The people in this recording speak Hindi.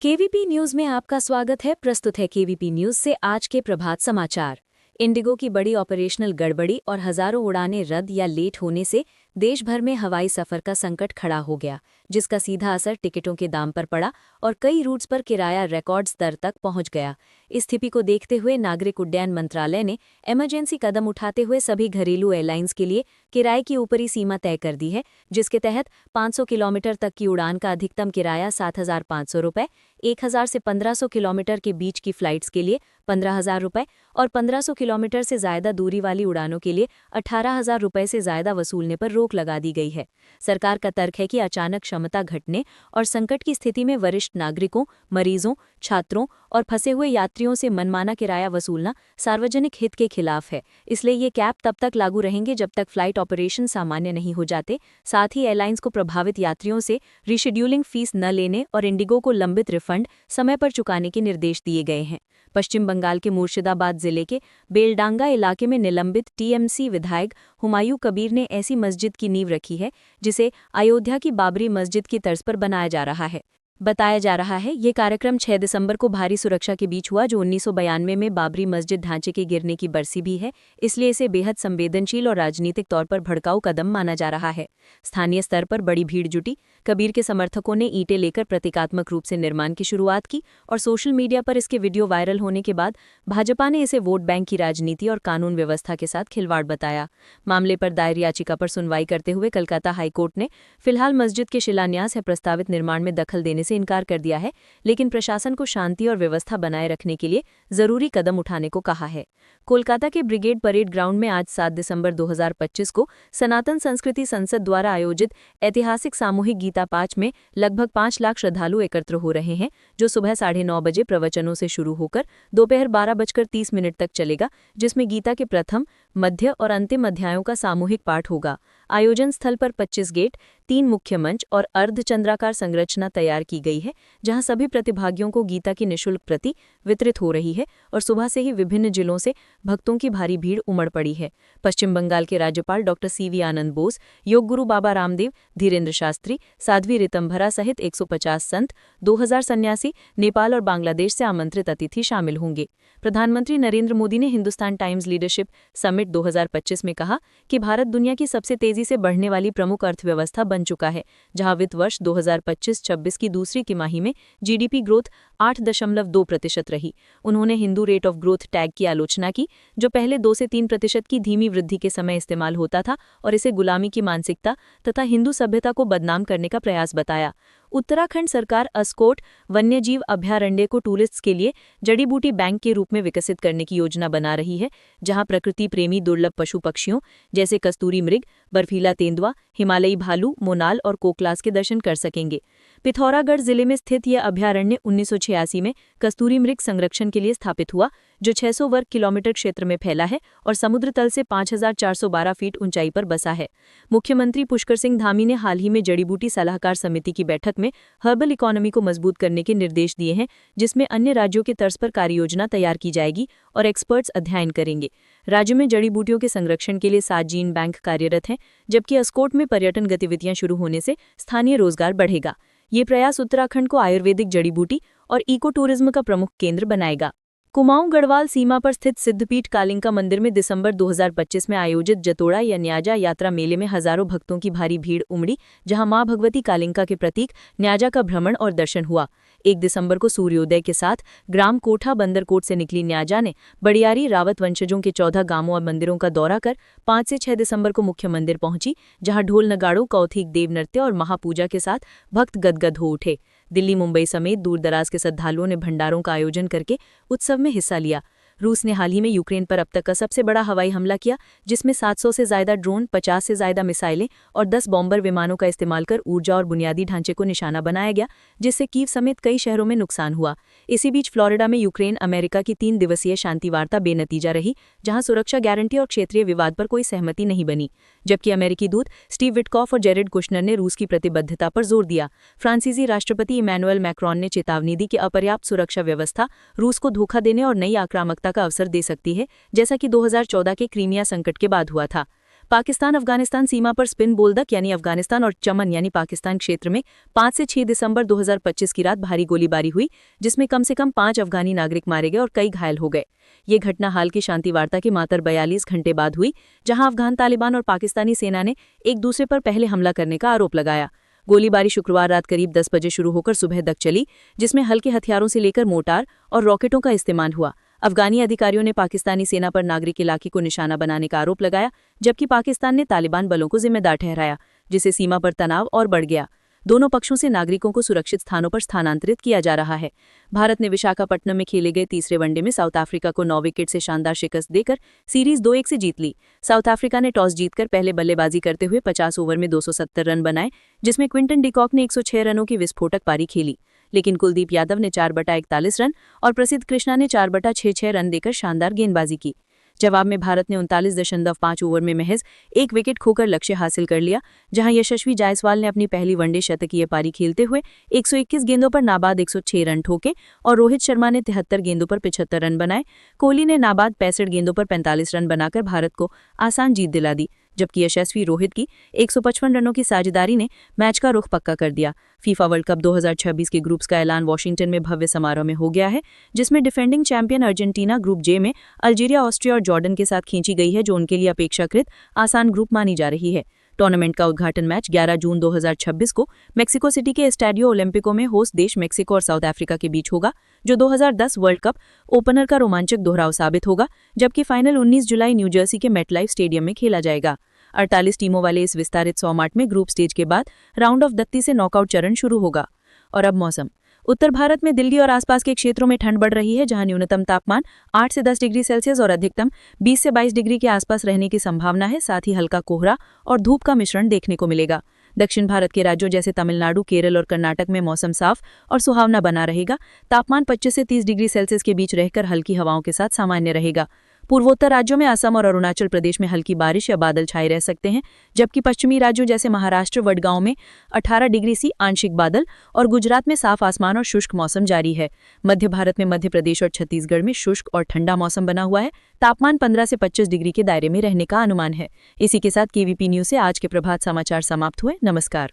केवीपी न्यूज में आपका स्वागत है। प्रस्तुत है केवीपी न्यूज से आज के प्रभात समाचार। इंडिगो की बड़ी ऑपरेशनल गड़बड़ी और हजारों उड़ानें रद्द या लेट होने से देश भर में हवाई सफर का संकट खड़ा हो गया, जिसका सीधा असर टिकटों के दाम पर पड़ा और कई रूट्स पर किराया रिकॉर्ड स्तर तक पहुंच गया। इस स्थिति को देखते हुए नागरिक उड्डयन मंत्रालय ने इमरजेंसी कदम उठाते हुए सभी घरेलू एयरलाइंस के लिए किराए की ऊपरी सीमा तय कर दी है, जिसके तहत 500 किलोमीटर तक की उड़ान का अधिकतम किराया 7,500 रुपये, 1,000 से 1,500 किलोमीटर के बीच की फ्लाइट्स के लिए 15,000 रुपये और 1,500 किलोमीटर से ज़्यादा दूरी वाली उड़ानों के लिए 18,000 रुपये से ज़्यादा वसूलने पर रोक लगा दी गई है। सरकार का तर्क है कि अचानक क्षमता घटने और संकट की स्थिति में वरिष्ठ नागरिकों, मरीजों, छात्रों और फंसे हुए यात्रियों से मनमाना किराया वसूलना सार्वजनिक हित के खिलाफ है। इसलिए ये कैप तब तक लागू रहेंगे जब तक फ्लाइट ऑपरेशन सामान्य नहीं हो जाते। साथ ही एयरलाइंस को प्रभावित यात्रियों से रीशेड्यूलिंग फीस न लेने और इंडिगो को लंबित रिफंड समय पर चुकाने के निर्देश दिए गए हैं। पश्चिम बंगाल के मुर्शिदाबाद जिले के बेलडांगा इलाके में निलंबित टीएमसी विधायक हुमायूं कबीर ने ऐसी मस्जिद की नींव रखी है जिसे अयोध्या की बाबरी मस्जिद की तर्ज पर बनाया जा रहा है। बताया जा रहा है ये कार्यक्रम 6 दिसंबर को भारी सुरक्षा के बीच हुआ, जो 1992 में बाबरी मस्जिद ढांचे के गिरने की बरसी भी है। इसलिए इसे बेहद संवेदनशील और राजनीतिक तौर पर भड़काऊ कदम माना जा रहा है। स्थानीय स्तर पर बड़ी भीड़ जुटी। कबीर के समर्थकों ने ईंटें लेकर प्रतीकात्मक रूप से निर्माण की शुरुआत की और सोशल मीडिया पर इसके वीडियो वायरल होने के बाद भाजपा ने इसे वोट बैंक की राजनीति और कानून व्यवस्था के साथ खिलवाड़ बताया। मामले पर दायर याचिका पर सुनवाई करते हुए कलकत्ता हाईकोर्ट ने फिलहाल मस्जिद के शिलान्यास या प्रस्तावित निर्माण में दखल देने से इनकार कर दिया है, लेकिन प्रशासन को शांति और व्यवस्था बनाए रखने के लिए जरूरी कदम उठाने को कहा है। कोलकाता के ब्रिगेड परेड ग्राउंड में आज 7 दिसंबर 2025 को सनातन संस्कृति संसद द्वारा आयोजित ऐतिहासिक सामूहिक गीता पाठ में लगभग 5 लाख श्रद्धालु एकत्र हो रहे हैं, जो सुबह 9:30 बजे प्रवचनों से शुरू होकर दोपहर 12:30 तक चलेगा, जिसमें गीता के प्रथम, मध्य और अंतिम अध्यायों का सामूहिक पाठ होगा। आयोजन स्थल पर 25 गेट, 3 मुख्य मंच और अर्धचंद्राकार संरचना तैयार की गई है, जहां सभी प्रतिभागियों को गीता की निःशुल्क प्रति वितरित हो रही है और सुबह से ही विभिन्न जिलों से भक्तों की भारी भीड़ उमड़ पड़ी है। पश्चिम बंगाल के राज्यपाल डॉ. सीवी आनंद बोस, योग गुरु बाबा रामदेव, धीरेन्द्र शास्त्री, साध्वी ऋतंभरा सहित 150 संत, 2000 सन्यासी, नेपाल और बांग्लादेश से आमंत्रित अतिथि शामिल होंगे। प्रधानमंत्री नरेंद्र मोदी ने हिंदुस्तान टाइम्स लीडरशिप समिट 2025 में कहा कि भारत दुनिया की सबसे तेजी से बढ़ने वाली प्रमुख अर्थव्यवस्था बन चुका है, जहां वित्त वर्ष 2025-26 की दूसरी तिमाही में जीडीपी ग्रोथ 8.2% रही। उन्होंने Hindu rate of growth tag की आलोचना की, जो पहले 2 से 3% की धीमी वृद्धि के समय इस्तेमाल होता था, और इसे गुलामी की मानसिकता तथा हिंदू सभ्यता को बदनाम करने का प्रयास बताया। उत्तराखंड सरकार अस्कोट वन्यजीव अभयारण्य को टूरिस्ट्स के लिए जड़ी बूटी बैंक के रूप में विकसित करने की योजना बना रही है, जहां प्रकृति प्रेमी दुर्लभ पशु पक्षियों जैसे कस्तूरी मृग, बर्फीला तेंदुआ, हिमालयी भालू, मोनाल और कोकलास के दर्शन कर सकेंगे। पिथौरागढ़ जिले में स्थित यह अभयारण्य 1986 में कस्तूरी मृग संरक्षण के लिए स्थापित हुआ, जो 600 वर्ग किलोमीटर क्षेत्र में फैला है और समुद्र तल से 5,412 फीट ऊंचाई पर बसा है। मुख्यमंत्री पुष्कर सिंह धामी ने हाल ही में जड़ी बूटी सलाहकार समिति की बैठक में हर्बल इकोनॉमी को मजबूत करने के निर्देश दिए हैं, जिसमें अन्य राज्यों के तर्ज पर कार्ययोजना तैयार की जाएगी और एक्सपर्ट्स अध्ययन करेंगे। राज्य में जड़ी बूटियों के संरक्षण के लिए 7 जीन बैंक कार्यरत हैं, जबकि अस्कोट में पर्यटन गतिविधियां शुरू होने से स्थानीय रोजगार बढ़ेगा। ये प्रयास उत्तराखंड को आयुर्वेदिक जड़ी बूटी और इको टूरिज्म का प्रमुख केंद्र बनाएगा। कुमाऊं गढ़वाल सीमा पर स्थित सिद्धपीठ कालिंका मंदिर में दिसंबर 2025 में आयोजित जतोड़ा या न्याजा यात्रा मेले में हजारों भक्तों की भारी भीड़ उमड़ी, जहां मां भगवती कालिंका के प्रतीक न्याजा का भ्रमण और दर्शन हुआ। 1 दिसंबर को सूर्योदय के साथ ग्राम कोठा बंदरकोट से निकली न्याजा ने बड़ियारी रावत वंशजों के 14 गांवों और मंदिरों का दौरा कर 5 से 6 दिसंबर को मुख्य मंदिर पहुंची, जहां ढोल नगाड़ों, कौथिक देव नृत्य और महापूजा के साथ भक्त गदगद हो उठे। दिल्ली, मुंबई समेत दूरदराज के श्रद्धालुओं ने भंडारों का आयोजन करके उत्सव में हिस्सा लिया। रूस ने हाल ही में यूक्रेन पर अब तक का सबसे बड़ा हवाई हमला किया, जिसमें 700 से ज्यादा ड्रोन, 50 से ज्यादा मिसाइलें और 10 बॉम्बर विमानों का इस्तेमाल कर ऊर्जा और बुनियादी ढांचे को निशाना बनाया गया, जिससे कीव समेत कई शहरों में नुकसान हुआ। इसी बीच फ्लोरिडा में यूक्रेन अमेरिका की 3 दिवसीय शांति वार्ता बेनतीजा रही, जहां सुरक्षा गारंटी और क्षेत्रीय विवाद पर कोई सहमति नहीं बनी, जबकि अमेरिकी दूत स्टीव विटकॉफ और जेरेड कुशनर ने रूस की प्रतिबद्धता पर जोर दिया। फ्रांसीसी राष्ट्रपति इमैनुअल मैक्रोन ने चेतावनी दी कि अपर्याप्त सुरक्षा व्यवस्था रूस को धोखा देने और नई आक्रामकता का अवसर दे सकती है, जैसा कि 2014 के क्रीमिया संकट के बाद हुआ था। पाकिस्तान अफगानिस्तान सीमा पर स्पिन बोल्दक यानी अफगानिस्तान और चमन यानी पाकिस्तान क्षेत्र में 5 से 6 दिसंबर 2025 की रात भारी गोलीबारी हुई, जिसमें कम से कम 5 अफगानी नागरिक मारे गए और कई घायल हो गए। ये घटना हाल की शांति वार्ता के मात्र 42 घंटे बाद हुई, जहां अफगान तालिबान और पाकिस्तानी सेना ने एक दूसरे पर पहले हमला करने का आरोप लगाया। गोलीबारी शुक्रवार रात करीब 10 बजे शुरू होकर सुबह तक चली, जिसमें हल्के हथियारों से लेकर मोर्टार और रॉकेटों का इस्तेमाल हुआ। अफगानी अधिकारियों ने पाकिस्तानी सेना पर नागरिक इलाके को निशाना बनाने का आरोप लगाया, जबकि पाकिस्तान ने तालिबान बलों को जिम्मेदार ठहराया, जिससे सीमा पर तनाव और बढ़ गया। दोनों पक्षों से नागरिकों को सुरक्षित स्थानों पर स्थानांतरित किया जा रहा है। भारत ने विशाखापट्टनम में खेले गए तीसरे वनडे में साउथ अफ्रीका को 9 विकेट से शानदार शिकस्त देकर सीरीज 2-1 से जीत ली। साउथ अफ्रीका ने टॉस जीतकर पहले बल्लेबाजी करते हुए 50 ओवर में 270 रन बनाए, जिसमें क्विंटन डिकॉक ने 106 रनों की विस्फोटक पारी खेली, लेकिन कुलदीप यादव ने 4/41 रन और प्रसिद्ध कृष्णा ने 4/66 रन देकर शानदार गेंदबाजी की। जवाब में भारत ने 39.5 ओवर में महज 1 विकेट खोकर लक्ष्य हासिल कर लिया, जहां यशस्वी जायसवाल ने अपनी पहली वनडे शतकीय पारी खेलते हुए 121 गेंदों पर नाबाद 106 रन ठोके और रोहित शर्मा ने 73 गेंदों पर 75 रन बनाए। कोहली ने नाबाद 65 गेंदों पर 45 रन बनाकर भारत को आसान जीत दिला दी, जबकि यशस्वी रोहित की 155 रनों की साझेदारी ने मैच का रुख पक्का कर दिया। फीफा वर्ल्ड कप 2026 के ग्रुप्स का ऐलान वॉशिंगटन में भव्य समारोह में हो गया है, जिसमें डिफेंडिंग चैंपियन अर्जेंटीना ग्रुप जे में अल्जीरिया, ऑस्ट्रिया और जॉर्डन के साथ खींची गई है, जो उनके लिए अपेक्षाकृत आसान ग्रुप मानी जा रही है। टूर्नामेंट का उद्घाटन मैच 11 जून 2026 को मेक्सिको सिटी के स्टैडियो ओलंपिको में होस्ट देश मेक्सिको और साउथ अफ्रीका के बीच होगा, जो 2010 वर्ल्ड कप ओपनर का रोमांचक दोहराव साबित होगा, जबकि फाइनल 19 जुलाई न्यू जर्सी के मेटलाइफ स्टेडियम में खेला जाएगा। 48 टीमों वाले इस विस्तारित 100 मैच में ग्रुप स्टेज के बाद राउंड ऑफ 32 से नॉकआउट चरण शुरू होगा। और अब मौसम। उत्तर भारत में दिल्ली और आसपास के क्षेत्रों में ठंड बढ़ रही है, जहां न्यूनतम तापमान 8 से 10 डिग्री सेल्सियस और अधिकतम 20 से 22 डिग्री के आसपास रहने की संभावना है। साथ ही हल्का कोहरा और धूप का मिश्रण देखने को मिलेगा। दक्षिण भारत के राज्यों जैसे तमिलनाडु, केरल और कर्नाटक में मौसम साफ और सुहावना बना रहेगा। तापमान 25 से 30 डिग्री सेल्सियस के बीच रहकर हल्की हवाओं के साथ सामान्य रहेगा। पूर्वोत्तर राज्यों में असम और अरुणाचल प्रदेश में हल्की बारिश या बादल छाए रह सकते हैं, जबकि पश्चिमी राज्यों जैसे महाराष्ट्र, वडगांव में 18 डिग्री सी आंशिक बादल और गुजरात में साफ आसमान और शुष्क मौसम जारी है। मध्य भारत में मध्य प्रदेश और छत्तीसगढ़ में शुष्क और ठंडा मौसम बना हुआ है। तापमान 15 से 25 डिग्री के दायरे में रहने का अनुमान है। इसी के साथ केवीपी न्यूज से आज के प्रभात समाचार समाप्त हुए। नमस्कार।